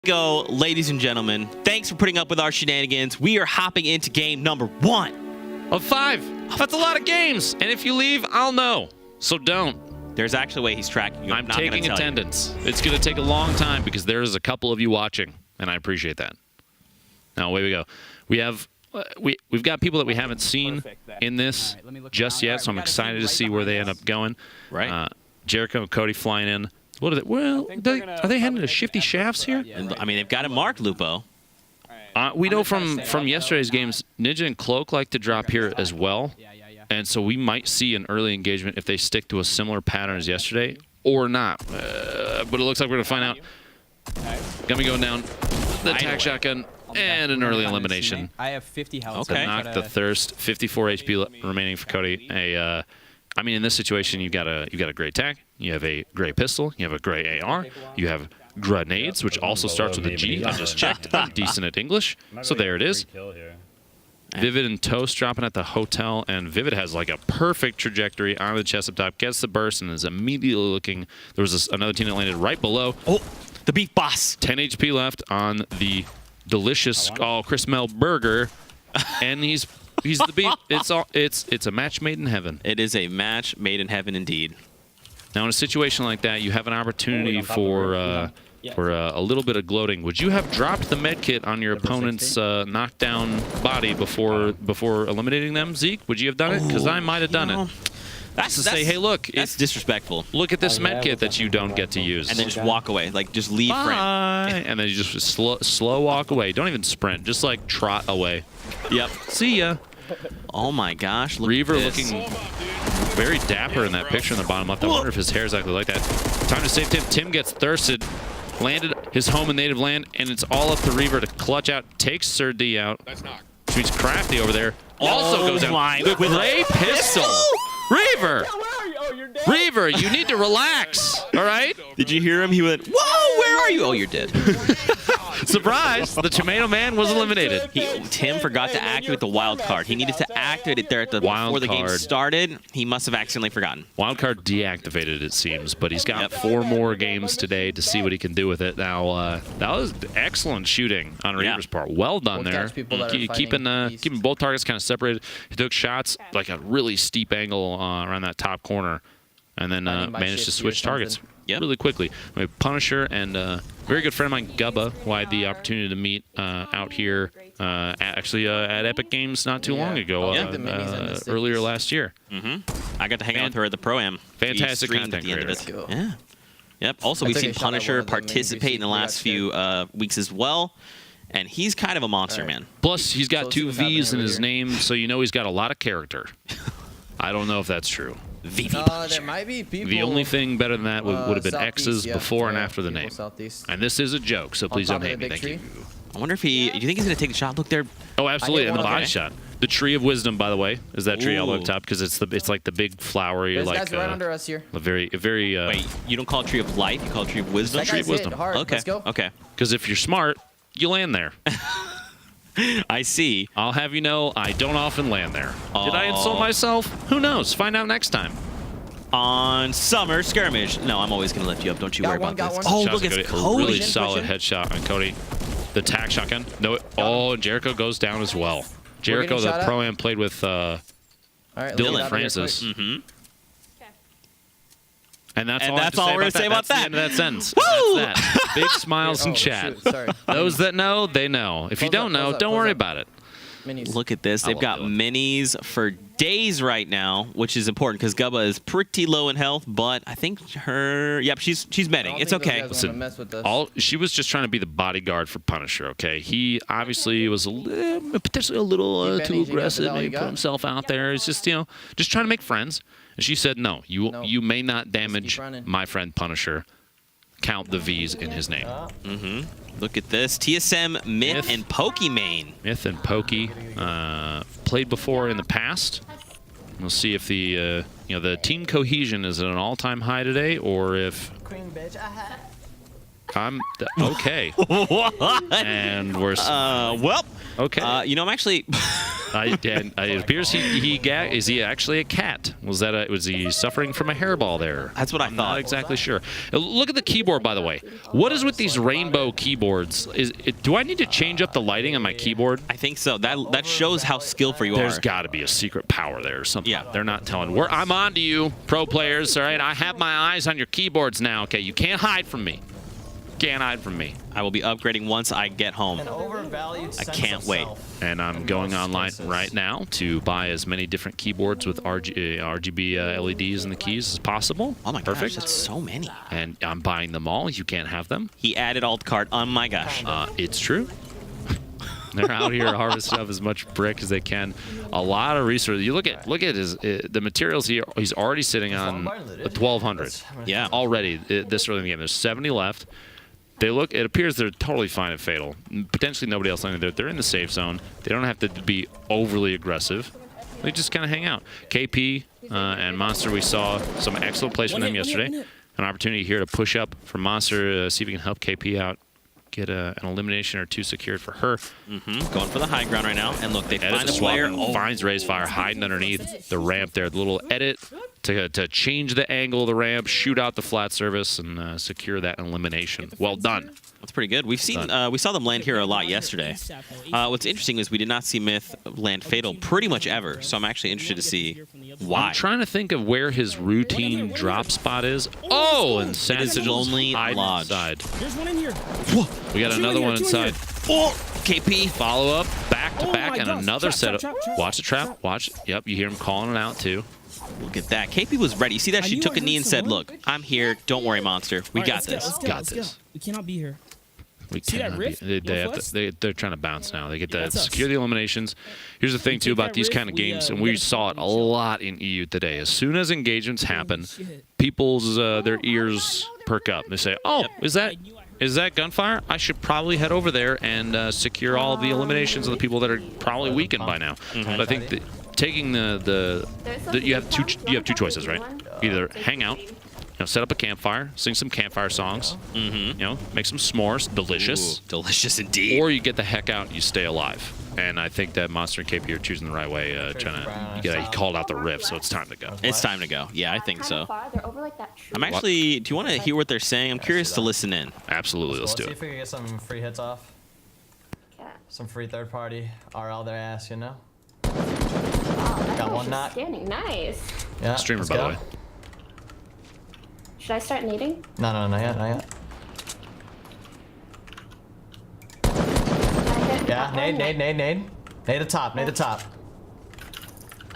Go, ladies and gentlemen. Thanks for putting up with our shenanigans. We are hopping into game number 1 of 5. That's a lot of games. And if you leave, I'll know. So don't. There's actually a way he's tracking you. I'm taking attendance. It's going to take a long time because there's a couple of you watching, and I appreciate that. Now, away we go. We have we've got people that we haven't seen in this just yet, so I'm excited to see where they end up going. Right. Jericho and Cody flying in. What are they? Well, are they heading to Shifty Shafts here? And, I mean, they've got it marked, Lupo. We know from yesterday's games, Ninja and Cloak like to drop here as well. And so we might see an early engagement if they stick to a similar pattern as yesterday or not. But it looks like we're going to find out. Gonna be going down the tac shotgun and an early elimination. I have 50 health. To knock the thirst. 54 HP remaining for Cody. I mean, in this situation, you've got a great tac. You have a great pistol. You have a great AR. You have grenades, which also starts with a G. I just checked. I'm decent at English. So there it is. Vivid and Toast dropping at the hotel, and Vivid has like a perfect trajectory on the chest up top, gets the burst, and is immediately looking. There was another team that landed right below. Oh, the beef boss. 10 HP left on the delicious Chris Mel burger, and he's the beef. It's a match made in heaven. It is a match made in heaven indeed. Now, in a situation like that, you have an opportunity for a little bit of gloating. Would you have dropped the med kit on your opponent's knockdown body before eliminating them, Zeke? Would you have done it? Because I might have done it. That's to say, hey, look, it's disrespectful. Look at this med kit that you don't get to use. And then just walk away. Like, just leave frame. And then you just slow walk away. Don't even sprint. Just, like, trot away. Yep. See ya. Oh, my gosh. Look Reaver at this. looking very dapper in that picture in the bottom left. I wonder if his hair is actually like that. Time to save Tim. Tim gets thirsted. Landed his home and native land, and it's all up to Reaver to clutch out. Takes Sir D out. Which means Crafty over there also goes down. The gray pistol. Reaver! Reaver, you need to relax, all right? Did you hear him? He went, whoa, where are you? Oh, you're dead. Surprise, the Tomato Man was eliminated. Tim forgot to activate the wild card. He needed to activate it there before the game started. He must have accidentally forgotten. Wild card deactivated, it seems, but he's got 4 more games today to see what he can do with it. Now, that was excellent shooting on Reaver's part. Well done there. Keeping both targets kind of separated. He took shots like a really steep angle around that top corner, and then managed to switch targets really quickly. I mean, Punisher and a very good friend of mine, Gubba, who I had the opportunity to meet out here at Epic Games not too long ago, earlier last year. I got to hang out with her at the Pro-Am. Fantastic content creator. Yeah. Yep. Also, we've seen Punisher participate in the last few weeks as well. And he's kind of a monster, man. Plus, he's got 2 V's in his name, so you know he's got a lot of character. I don't know if that's true. There might be people. The only thing better than that would have been X's before and after the name. And this is a joke, so please don't hate me. Thank you. I wonder if do you think he's going to take the shot? Look there. Oh, absolutely. And the body shot. The Tree of Wisdom, by the way, is that tree all the way up top because it's like the big flowery, like right under us here. A very. Wait, you don't call it Tree of Life? You call it Tree of Wisdom? Tree of Wisdom. Okay. Let's go. Okay. Because if you're smart, you land there. I see. I'll have you know, I don't often land there. Did I insult myself? Who knows? Find out next time. On SummerSkirmish. No, I'm always going to lift you up. Don't you worry about this. Oh, look, it's Cody. A really solid headshot on Cody. The tac shotgun. No, and Jericho goes down as well. Jericho, the Pro-Am, played with Dylan Francis. And that's all we're going to say about that. That's the end of that sentence. Woo! That's that. Big smiles in chat. Those that know, they know. If you don't know, don't worry about it. Look at this. They've got minis for days right now, which is important because Gubba is pretty low in health, but I think she's medding. It's okay. Listen, she was just trying to be the bodyguard for Punisher, okay? He obviously was potentially a little too aggressive, maybe put himself out there. He's just, just trying to make friends. And she said, no, you may not damage my friend Punisher. Count the V's in his name. Look at this. TSM, Myth, and Pokimane. Myth and Pokey played before in the past. We'll see if the the team cohesion is at an all-time high today, or if I'm okay. What? And we're well. Okay. I'm actually. It appears is he actually a cat? Was he suffering from a hairball there? That's what I I'm thought. Not exactly sure. Look at the keyboard, by the way. What is with these rainbow keyboards? Do I need to change up the lighting on my keyboard? I think so. That shows how skillful you are. There's got to be a secret power there or something. Yeah. They're not telling. I'm on to you, pro players. All right, I have my eyes on your keyboards now. Okay, you can't hide from me. Can't hide from me. I will be upgrading once I get home. I can't wait. And I'm going online right now to buy as many different keyboards with RGB LEDs and the keys as possible. Oh my Perfect. gosh, that's so many. And I'm buying them all. You can't have them. He added alt card. Oh my gosh. It's true. They're out here harvesting up as much brick as they can. A lot of resources. You look at the materials he's already sitting on 1,200. Yeah. Already this early in the game. There's 70 left. It appears they're totally fine at Fatal. Potentially nobody else on there. They're in the safe zone. They don't have to be overly aggressive. They just kind of hang out. KP and Monster, we saw some excellent plays from them yesterday. An opportunity here to push up for Monster, see if we can help KP out. Get an elimination or two secured for her. Going for the high ground right now. And look, they find a player. Finds Raise Fire hiding underneath the ramp there. The little edit to change the angle of the ramp, shoot out the flat surface, and secure that elimination. Well done. That's pretty good. We saw them land here a lot yesterday. What's interesting is we did not see Myth land Fatal pretty much ever. So I'm actually interested to see why. I'm trying to think of where his routine drop spot is. Oh, and Sands is lonely lodge. Inside. There's one in here. We got another one inside. Oh, KP. Follow up, back to back, and another setup. Trap. Watch the trap. Watch. Yep, you hear him calling it out too. Look at that. KP was ready. See that? She took a knee and said, look, I'm here. Don't worry, Monster. We got this. Got this. We cannot be here. We See that cannot rift? be. They're trying to bounce now. They get to secure the eliminations. Here's the thing, too, about these kind of games, and we saw it a lot in EU today. As soon as engagements happen, people's their ears perk up. They say, oh, is that gunfire? I should probably head over there and secure all of the eliminations of the people that are probably weakened by now. But I think that taking you have two choices, right? Either hang out, set up a campfire, sing some campfire songs, make some s'mores, delicious. Ooh, delicious indeed. Or you get the heck out and you stay alive. And I think that Monster and KP are choosing the right way. He called out the rift, so it's time to go. It's time to go. Yeah, I think so. I'm actually, do you want to hear what they're saying? I'm curious to listen in. Absolutely, let's do See it. if we can get some free hits off. Some free third-party RL their ass, Got one knock. Standing. Nice. Yeah. Streamer, by the way. Should I start nading? No, not yet. Yeah, nade. Nade the top.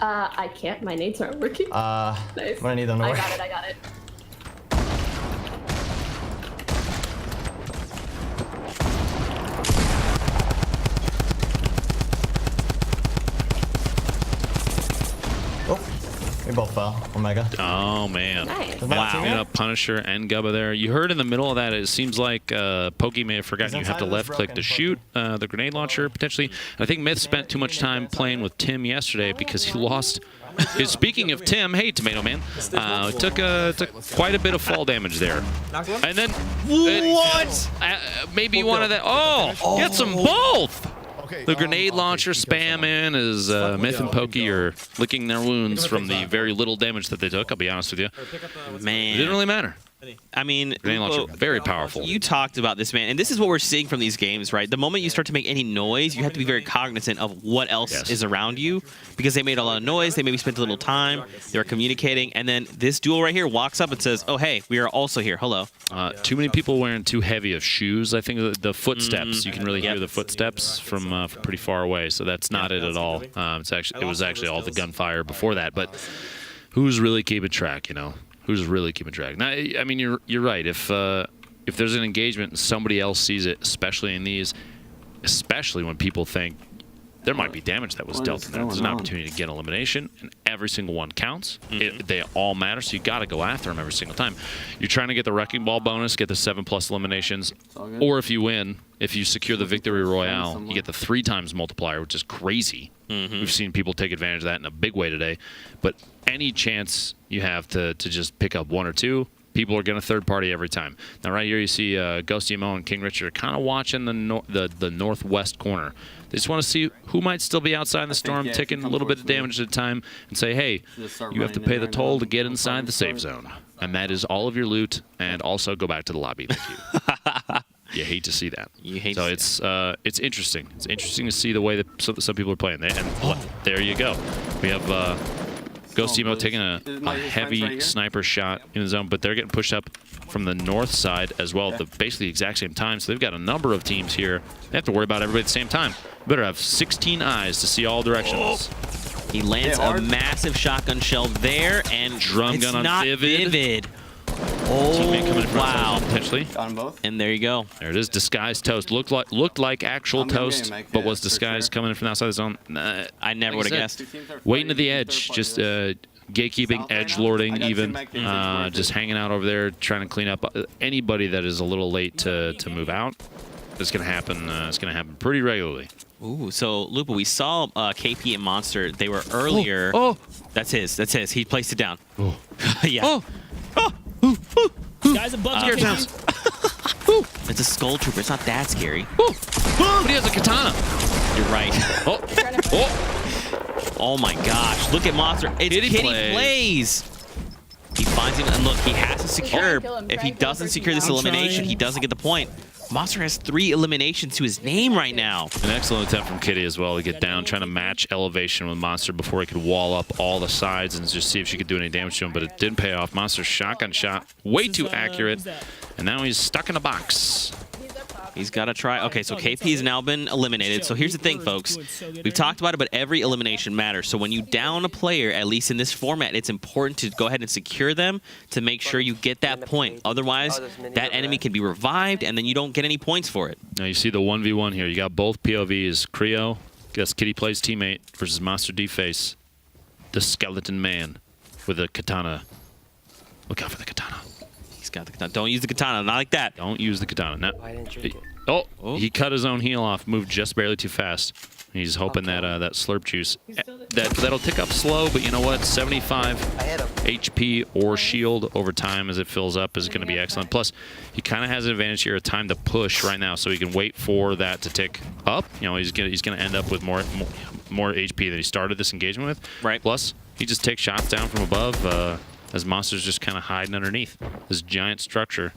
I can't. My nades aren't working. Nice. I'm gonna need them to work. I got it. We both fell. Omega. Oh, man. Nice. Wow. Punisher and Gubba there. You heard in the middle of that, it seems like Pokey may have forgotten you have to left click to shoot the grenade launcher, potentially. I think Myth spent too much time playing with Tim yesterday because he lost. Speaking of Tim, hey, Tomato Man, took quite a bit of fall damage there. And then, what? Maybe one of that. Oh, get some both. The grenade launcher spamming as Myth and Pokey are licking their wounds from the very little damage that they took. I'll be honest with you. Man. It didn't really matter. I mean, Grenade launcher, very powerful. You talked about this, man, and this is what we're seeing from these games, right? The moment you start to make any noise, you have to be very cognizant of what else is around you, because they made a lot of noise, they maybe spent a little time, they were communicating, and then this duel right here walks up and says, oh, hey, we are also here. Hello. Too many people wearing too heavy of shoes. I think the footsteps, you can really hear the footsteps from pretty far away, so that's not it at all. It was actually all the gunfire before that, but who's really keeping track, Who's really keeping track? Now, I mean, you're right. If there's an engagement and somebody else sees it, especially in these, especially when people think there might be damage that was dealt in there, there's an opportunity to get elimination, and every single one counts. They all matter, so you got to go after them every single time. You're trying to get the Wrecking Ball bonus, get the 7+ eliminations, or if you win, if you secure the Victory Royale, you get the 3 times multiplier, which is crazy. We've seen people take advantage of that in a big way today. But any chance you have to just pick up 1 or 2, people are going to third party every time. Now, right here, you see Ghosty Mo and King Richard are kind of watching the northwest corner. They just want to see who might still be outside in the storm, taking a little bit of damage at a time, and say, hey, you have to pay the toll to get inside the safe zone. And that is all of your loot, and also go back to the lobby. Thank you. You hate to see that. You hate so to see it's interesting. It's interesting to see the way that some people are playing. And there you go. We have Ghost Emo taking a heavy sniper shot in the zone, but they're getting pushed up from the north side as well at basically the exact same time. So they've got a number of teams here. They have to worry about everybody at the same time. Better have 16 eyes to see all directions. He lands a massive shotgun shell there, and drum gun on Vivid. Oh, wow. Potentially. Got them both. And there you go. There it is, disguised toast. Looked like actual toast, but was disguised coming in from outside the zone. I never would have guessed. Waiting to the edge, just gatekeeping, edge lording even, just hanging out over there, trying to clean up anybody that is a little late to move out. It's gonna happen. It's gonna happen pretty regularly. Ooh, so Lupa, we saw KP and Monster. They were earlier. Oh, that's his. That's his. He placed it down. Oh. Yeah. Oh. Guys above Scare you. sounds. It's a skull trooper. It's not that scary. But he has a katana. You're right. Oh. Oh. Oh my gosh! Look at Monster. It's Kitty Plays. He finds him, and look, he has to secure. If he doesn't secure this elimination, he doesn't get the point. Monster has 3 eliminations to his name right now. An excellent attempt from Kitty as well to get down, trying to match elevation with Monster before he could wall up all the sides and just see if she could do any damage to him, but it didn't pay off. Monster's shotgun shot, way too accurate, and now he's stuck in a box. He's got to try. Okay, so KP has now been eliminated. So here's the thing, folks. We've talked about it, but every elimination matters. So when you down a player, at least in this format, it's important to go ahead and secure them to make sure you get that point. Otherwise, that enemy can be revived, and then you don't get any points for it. Now you see the 1v1 here. You got both POVs. Creo, guess Kitty Plays teammate, versus Monster D-Face, the skeleton man with a katana. Look out for the katana. He's got the katana. Don't use the katana. Not like that. Don't use the katana. No. Oh, he cut his own heel off. Moved just barely too fast. He's hoping that that slurp juice that'll tick up slow, but you know what? 75 HP or shield over time as it fills up is going to be excellent. Plus, he kind of has an advantage here, a time to push right now, so he can wait for that to tick up. You know, he's gonna end up with more HP than he started this engagement with. Right. Plus, he just takes shots down from above as Monster's just kind of hiding underneath this giant structure.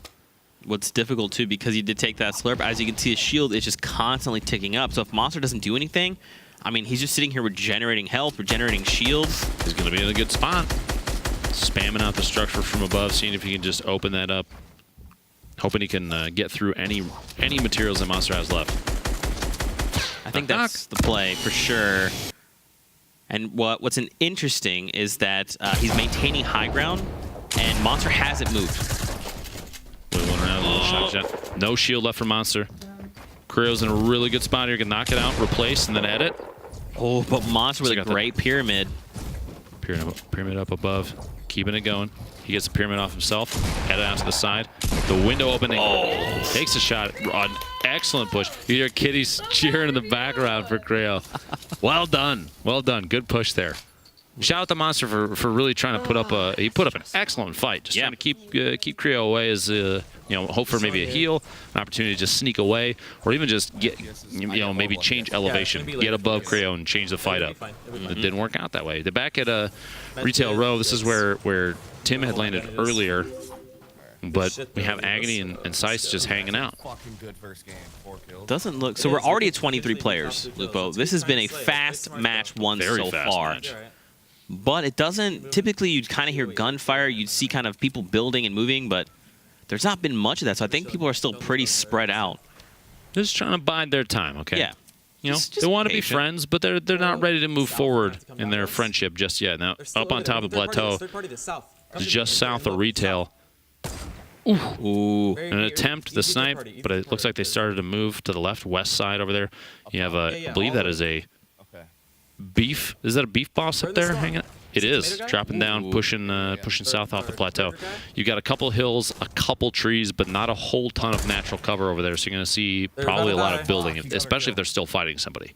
What's difficult, too, because he did take that slurp, as you can see, his shield is just constantly ticking up. So if Monster doesn't do anything, I mean, he's just sitting here regenerating health, regenerating shield. He's going to be in a good spot. Spamming out the structure from above, seeing if he can just open that up. Hoping he can get through any materials that Monster has left. I think that's the play, for sure. And what's interesting is that he's maintaining high ground, and Monster hasn't moved. No shield left for Monster. Creo's in a really good spot here. Can knock it out, replace, and then edit. Oh, but Monster with a great pyramid. Pyramid up above. Keeping it going. He gets the pyramid off himself. Head out to the side. The window opening. Takes a shot. An excellent push. You hear Kitty's cheering in the background for Creo. Well done. Well done. Good push there. Shout out to Monster for really trying to put up he put up an excellent fight. Just trying to keep Creo away as hope for maybe a heal, an opportunity to just sneak away, or even just get maybe change elevation, get above Creo and change the fight up. It didn't work out that way. They're back at Retail Row. This is where Tim had landed earlier, but we have Agony and Sice just hanging out. Doesn't look so. We're already at 23 players, Lupo. This has been a fast match won so far. But it doesn't, typically you'd kind of hear gunfire, you'd see kind of people building and moving, but there's not been much of that, so I think people are still pretty spread out. Just trying to bide their time, okay? Yeah. They want to be friends, but they're not ready to move forward in their friendship just yet. Now, up on top of the plateau, just south of Retail. Ooh. An attempt to snipe, but it looks like they started to move to the left, west side over there. You have I believe that is a beef. Is that a beef boss up there hanging? It is. Dropping down, pushing south off the plateau. You got a couple hills, a couple trees, but not a whole ton of natural cover over there. So you're going to see probably a lot of building, especially if they're still fighting somebody.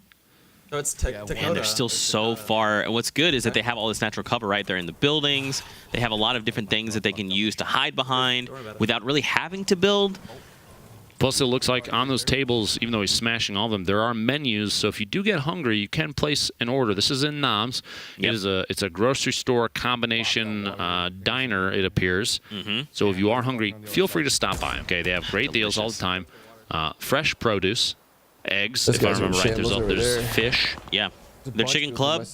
So it's And they're still so far. And what's good is that they have all this natural cover right there in the buildings. They have a lot of different things that they can use to hide behind without really having to build. Plus, it looks like on those tables, even though he's smashing all of them, there are menus. So if you do get hungry, you can place an order. This is in Noms. Yep. It's a grocery store combination diner, it appears. So if you are hungry, feel free to stop by. Okay, they have great deals all the time. Fresh produce, eggs, if I remember right. There's fish. Yeah. Their chicken club,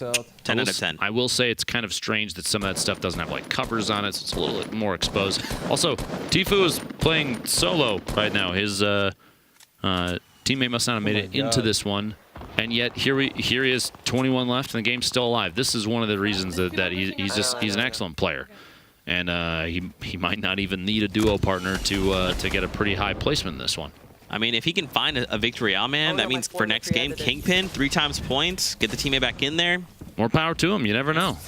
10 out of 10. I will say it's kind of strange that some of that stuff doesn't have like covers on it, so it's a little more exposed. Also, Tfue is playing solo right now. His teammate must not have made it into this one, and yet here he is, 21 left, and the game's still alive. This is one of the reasons that he's an excellent player, and he might not even need a duo partner to get a pretty high placement in this one. I mean, if he can find a victory out, man, that means for next game, Kingpin, 3 times points, get the teammate back in there. More power to him. You never know.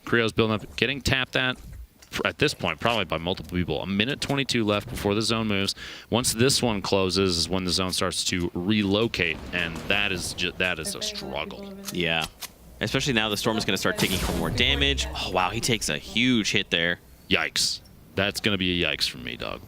Creo's building up, getting tapped at this point, probably by multiple people. 1:22 left before the zone moves. Once this one closes is when the zone starts to relocate, and that is a struggle. Yeah. Especially now the Storm is going to start taking more damage. Oh, wow, he takes a huge hit there. Yikes. That's going to be a yikes from me, dog.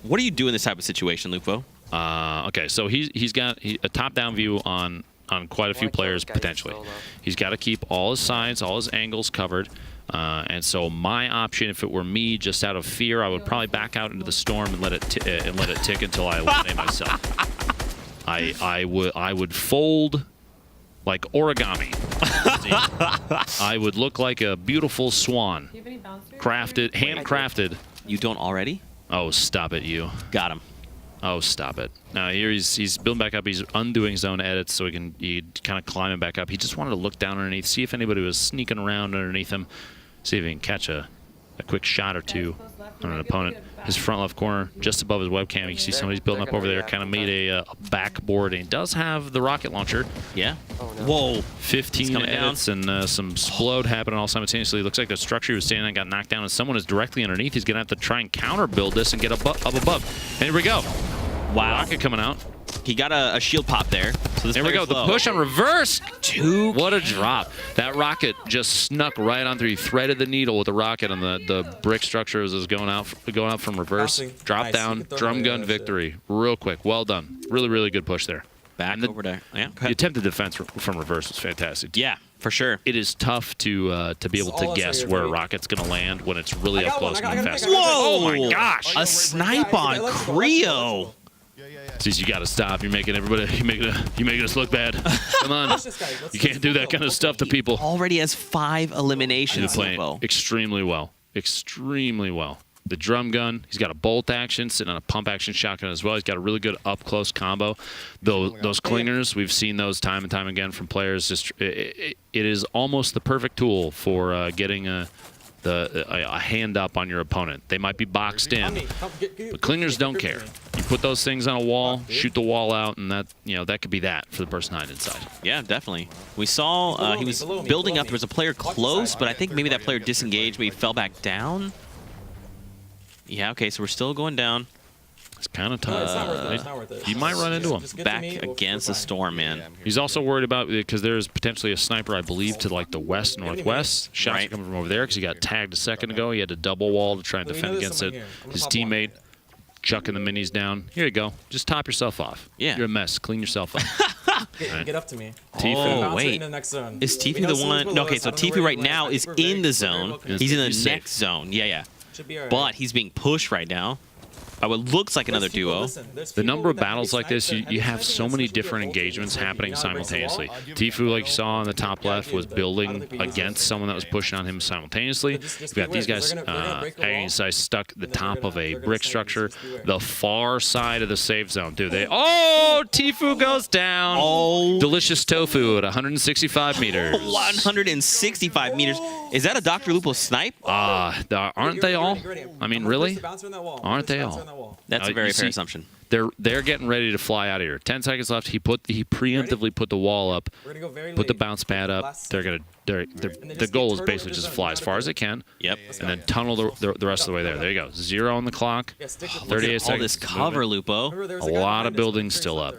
What do you do in this type of situation, Lupo? Okay, so he's got a top-down view on quite a few players, potentially. He's got to keep all his sides, all his angles covered. And so my option, if it were me, just out of fear, I would probably back out into the storm and let it tick until I eliminate myself. I would fold like origami. I would look like a beautiful swan. Handcrafted. You don't already? Oh, stop it, you. Got him. Oh, stop it. Now here he's building back up. He's undoing his own edits so he kind of climbing back up. He just wanted to look down underneath, see if anybody was sneaking around underneath him, see if he can catch a quick shot or two on an opponent. His front left corner, just above his webcam, you can see somebody's building up over there, kind of made a backboard, and he does have the rocket launcher. Yeah. Whoa. 15 edits and some explode happening all simultaneously. Looks like the structure he was standing on got knocked down, and someone is directly underneath. He's going to have to try and counter build this and get up above. And here we go. Wow. Rocket coming out. He got a shield pop there. So there we go. The push on reverse. What a drop. That rocket just snuck right on through. He threaded the needle with the rocket on the brick structure as it was going out from reverse. Drop down. Drum gun victory. Real quick. Well done. Really, really good push there. Back over there. Yeah. The attempted defense from reverse was fantastic. Yeah, for sure. It is tough to be able to guess where a rocket's going to land when it's really up close and fast. Whoa! Oh my gosh! A snipe on Creo. Jeez, you got to stop. You're making us look bad. Come on. You can't do that kind of stuff to people. Already has 5 eliminations. He's playing extremely well. Extremely well. The drum gun, he's got a bolt action, sitting on a pump action shotgun as well. He's got a really good up-close combo. Those clingers, we've seen those time and time again from players. It is almost the perfect tool for getting a hand up on your opponent. They might be boxed in, but clingers don't care. You put those things on a wall, shoot the wall out, and that could be that for the person hiding inside. Yeah, definitely. We saw he was building up. There was a player close, but I think maybe that player disengaged, maybe fell back down. Yeah, okay, so we're still going down. It's kind of tough. You might run into him. Back against the storm, man. He's also worried about, because there's potentially a sniper, I believe, to like the west-northwest. Shots coming from over there because he got tagged a second ago. He had to double wall to try and defend against it. His teammate chucking the minis down. Here you go. Just top yourself off. Yeah. You're a mess. Clean yourself up. Get up to me. Oh, wait. Is Tfue the one? No, okay, so Tfue right now is in the zone. He's in the next zone. Yeah. But he's being pushed right now by what looks like another duo. The number of battles like this, you have so many different engagements happening simultaneously. Tfue, like you saw on the top left, was building against someone that was pushing on him simultaneously. You've got these guys stuck at the top of a brick structure, the far side of the safe zone. Tfue goes down. Oh. Delicious tofu at 165 meters. 165 meters. Is that a Dr. Lupo snipe? Aren't they all? I mean, really? Aren't they all? That's a very fair assumption. They're getting ready to fly out of here. 10 seconds left. He preemptively put the wall up, put the bounce pad up. The goal is basically just fly as far as it can. Yep. And then tunnel the rest of the way there. There you go. 0 on the clock. 38 seconds. All this cover, Lupo. A lot of buildings still up.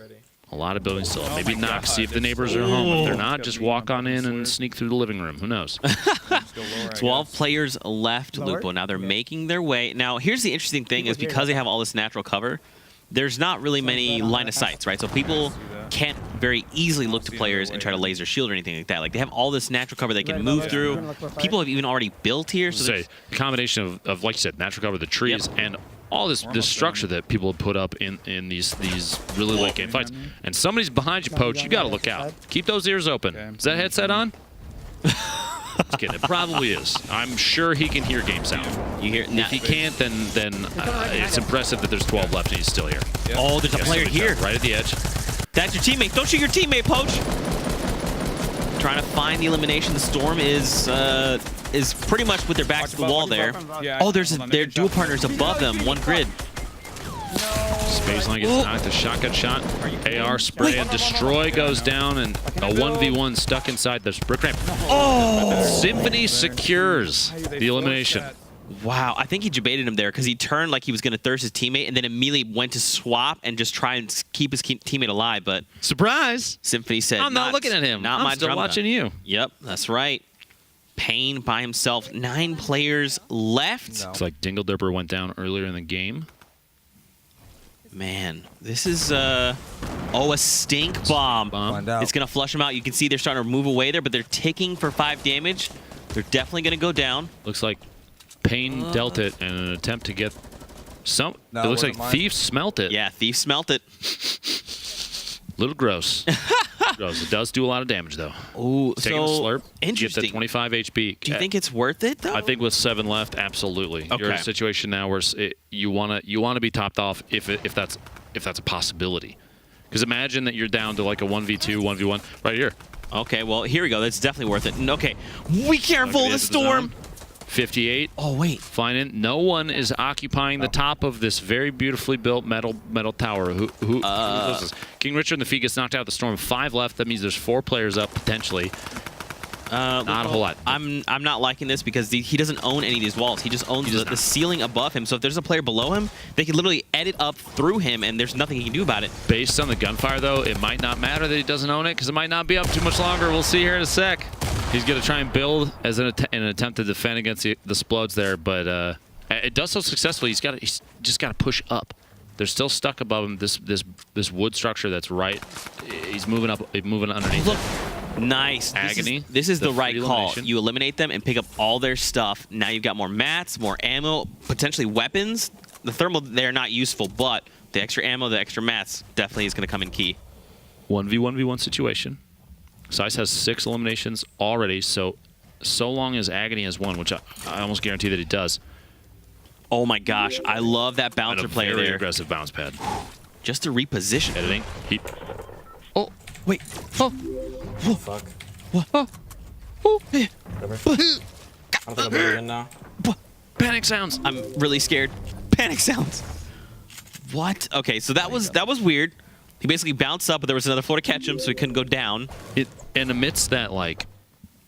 A lot of buildings still up. Maybe knock, see if the neighbors are home. If they're not, just walk on in and sneak through the living room. Who knows? 12 players left, Lupo. Now they're making their way. Now, here's the interesting thing is because they have all this natural cover, there's not really many line of sights, right? So people can't very easily look to players and try to laser shield or anything like that. Like, they have all this natural cover they can move through. People have even already built here. So a combination of, like you said, natural cover, the trees, and all this structure that people have put up in these really late game fights. And somebody's behind you, Poach. You got to look out. Keep those ears open. Is that headset on? Just kidding. It probably is. I'm sure he can hear game sound. You hear? If he can't, then it's impressive that there's 12 left and he's still here. Oh, there's a player here. Right at the edge. That's your teammate. Don't shoot your teammate, Poach. Trying to find the elimination. The Storm is pretty much with their backs to the wall there. Oh, their dual partners above them. One grid. Space line gets knocked. A shotgun shot. AR spray and destroy goes down, and a 1v1 stuck inside this brick ramp. Oh! Symphony secures the elimination. Wow, I think he debated him there because he turned like he was going to thirst his teammate and then immediately went to swap and just try and keep his teammate alive. But surprise! Symphony said, I'm not looking at him. I'm still watching you. Yep, that's right. Pain by himself. 9 players left. It's like Dingle Dipper went down earlier in the game. Man, this is a stink bomb. It's going to flush them out. You can see they're starting to move away there, but they're ticking for 5 damage. They're definitely going to go down. Looks like Pain dealt it in an attempt to get some. No, it looks like Thief smelt it. Yeah, Thief smelt it. Little gross. Gross. It does do a lot of damage, though. Oh, taking a slurp. Interesting. You get the 25 HP. Do you think it's worth it, though? I think with 7 left, absolutely. Okay. You're in a situation now where you wanna be topped off if that's a possibility. Because imagine that you're down to like a 1v2, 1v1 right here. Okay, well here we go. That's definitely worth it. Okay, be careful, the Storm. 58. Oh wait, flying in. No one is occupying the top of this very beautifully built metal tower. Who is this? King Richard and the Feet gets knocked out of the Storm. 5 left. That means there's 4 players up potentially. Not a whole lot. I'm not liking this because he doesn't own any of these walls. He just owns the ceiling above him. So if there's a player below him, they can literally edit up through him, and there's nothing he can do about it. Based on the gunfire, though, it might not matter that he doesn't own it because it might not be up too much longer. We'll see here in a sec. He's going to try and build as an attempt to defend against the Splodes there, but it does so successfully. He's just got to push up. They're still stuck above him. This wood structure that's right. He's moving up. Moving underneath. Look. Nice. Agony. This is the right call. You eliminate them and pick up all their stuff. Now you've got more mats, more ammo, potentially weapons. The thermal, they're not useful, but the extra ammo, the extra mats definitely is going to come in key. 1v1 situation. Sice has 6 eliminations already, so long as Agony has 1, which I almost guarantee that he does. Oh my gosh, I love that bouncer player there. Very aggressive bounce pad. Just to reposition. Editing. Oh, wait. Oh. Oh, fuck. What? Oh. Oh. I don't think I'll be in now. Panic sounds. I'm really scared. Panic sounds. What? Okay, so that was weird. He basically bounced up, but there was another floor to catch him, so he couldn't go down. And amidst that, like,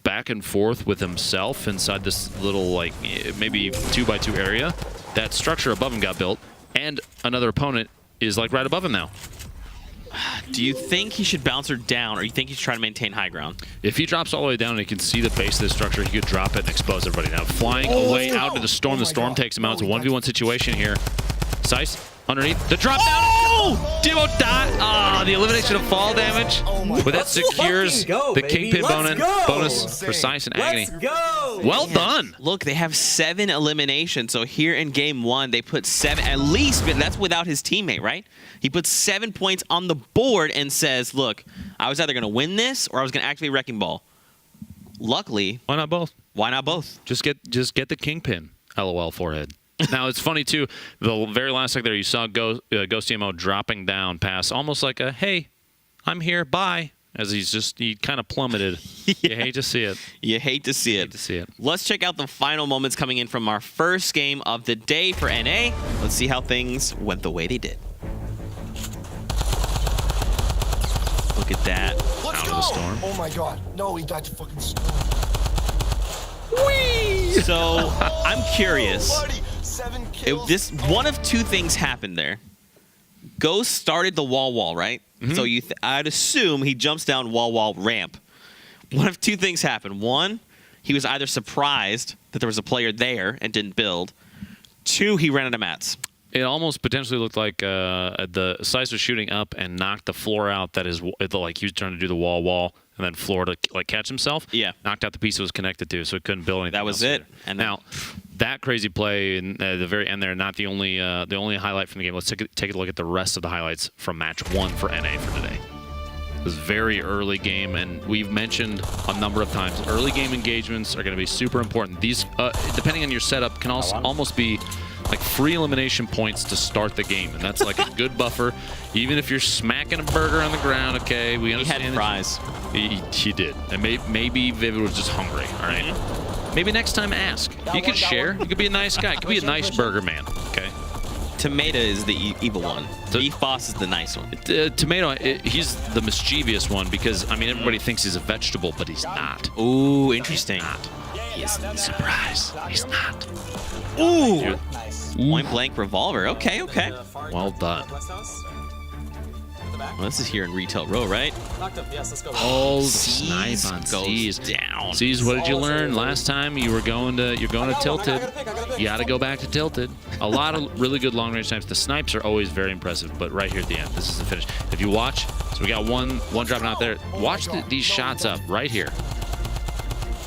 back and forth with himself inside this little, like, maybe 2x2 area, that structure above him got built, and another opponent is, like, right above him now. Do you think he should bounce her down, or you think he should try to maintain high ground? If he drops all the way down and he can see the base of this structure, he could drop it and expose everybody. Now, flying away out to the Storm. The Storm takes him out. It's a 1v1 situation here. Sice underneath. The drop down. Oh! Demo dot. Ah, the elimination of fall damage. But that secures the Kingpin bonus for Sice and Agony. Let's go! Well done. Look, they have 7 eliminations. So here in game 1, they put 7 at least, but that's without his teammate, right? He puts 7 points on the board and says, look, I was either going to win this or I was going to activate Wrecking Ball. Luckily. Why not both? Why not both? Just get the Kingpin. LOL forehead. Now, it's funny, too. The very last second there, you saw Ghost TMO dropping down past almost like a, hey, I'm here, bye, as he kind of plummeted. Yeah. You hate to see it. You hate to see it. Let's check out the final moments coming in from our first game of the day for NA. Let's see how things went the way they did. Look at that. Let's out go. of the Storm. Oh my god. No, he died to fucking Storm. Whee! So, I'm curious. Buddy, 7 kills. One of 2 things happened there. Ghost started the wall, right? So I'd assume he jumps down wall ramp. One of two things happened. One, he was either surprised that there was a player there and didn't build. Two, he ran out of mats. It almost potentially looked like the Slice was shooting up and knocked the floor out. That is, like he was trying to do the wall, and then floor to like catch himself. Yeah, knocked out the piece it was connected to, so it couldn't build anything. That was it. And now, that crazy play in the very end there, not the only highlight from the game. Let's take a look at the rest of the highlights from match 1 for NA for today. It was a very early game, and we've mentioned a number of times, early game engagements are going to be super important. These, depending on your setup, can also almost be like free elimination points to start the game, and that's like a good buffer. Even if you're smacking a burger on the ground, okay, we understand. He had fries. He did, and maybe Vivid was just hungry. All right, maybe next time ask. You could share. You could be a nice guy. You could be a nice burger man. Okay. Tomato is the evil one. Beef Boss is the nice one. Tomato, he's the mischievous one because, I mean, everybody thinks he's a vegetable, but he's not. Ooh, interesting. He's surprise. He's not. Ooh. Point blank revolver. Okay. Well done. Well, this is here in Retail Row, right? Oh, the snipe on C's down. C's, what did you learn last time? You're going to Tilted. You got to go back to Tilted. A lot of really good long range snipes. The snipes are always very impressive, but right here at the end, this is the finish. If you watch, so we got one dropping out there. Watch these shots up right here.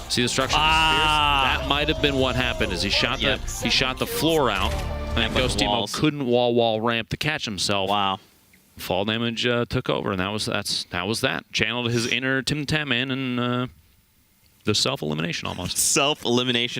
See the structure of the spears? That might have been what happened. Is he shot the floor out, and Ghost Timo couldn't wall ramp to catch himself. Wow. Fall damage took over, and that was that. Channeled his inner Tim Tam in, and the self-elimination almost. Self-elimination.